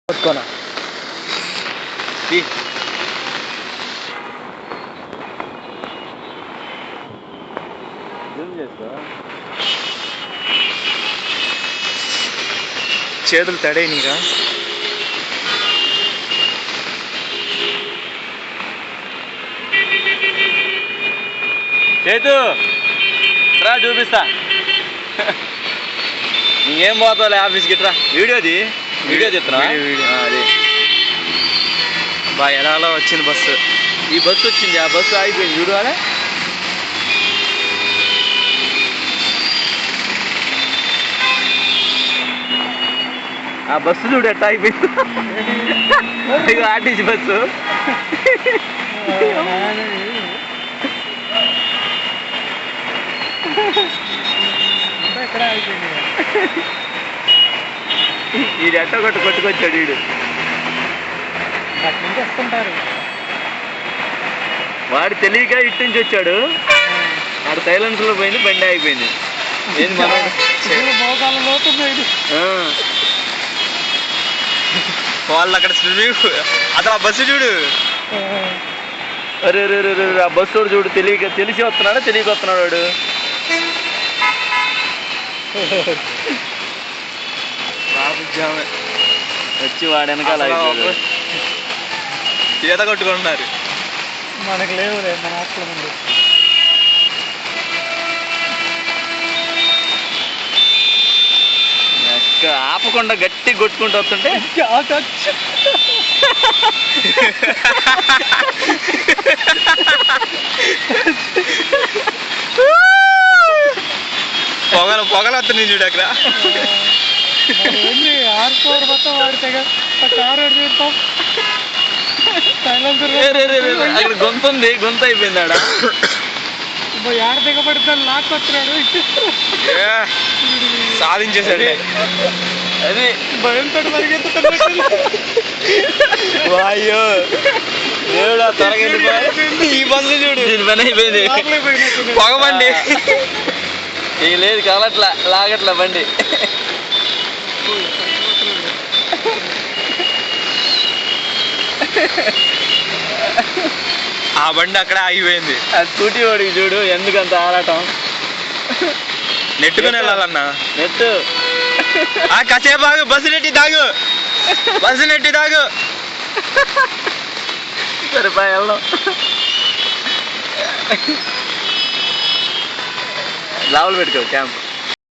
పట్టుకోనా చేతులు తడైనీగా చేతు రా చూపిస్తా ఇంకేం పోతావులే ఆఫీస్కి ఇట్రా వీడియో తీస్తున్నా అది బా ఎలాలో వచ్చింది బస్సు ఈ బస్సు వచ్చింది ఆ బస్సు ఆగిపోయింది చూడు అలా ఆ బస్సు చూడు ఎట్లా అయిపోయింది ఇక ఆర్టీసీ బస్సు ఈ ఎట్టో కొట్టుకొచ్చాడు వీడు వస్తుంటారు వాడు తెలియక ఇటు నుంచి వచ్చాడు ఆడ సైలెన్స్ లో పోయింది బండి అయిపోయింది ఏంది వాళ్ళు అక్కడ స్విమ్మింగ్ అసలు ఆ బస్సు చూడు అరే ఆ బస్సు చూడు తెలిసి వస్తున్నాడా తెలియక వస్తున్నాడు వాడు వచ్చి వాడు వెనకాల ఈత కొట్టుకుంటున్నారు మనకు లేవులే మన హాస్టల్ ముందు ఆపకుండా గట్టి కొట్టుకుంటూ వస్తుంటే పొగలు వస్తుంది చూడు అక్కడ మొత్తం వాడితే కారు అక్కడ గొంతు అయిపోయింది ఆడ ఏడ దిగబడితే లాక్కొస్తున్నాడు సాధించేశాడు అది భయంతో వాయ్యో దేవుడా త్వరగా ఈ బస్సు చూడు దీని పని అయిపోయింది పొగబండి ఇక లేదు కావట్లా లాగట్లా బండి ఆ బండి అక్కడ ఆగిపోయింది ఆ స్కూటీ వాడికి చూడు ఎందుకంత ఆరాటం నెట్టుకుని వెళ్ళాలన్నా నెట్టు కాసేపు ఆగు బస్సు నెట్టి తాగు సరిపా వెళ్దాం లావులు పెట్టుకో క్యాంప్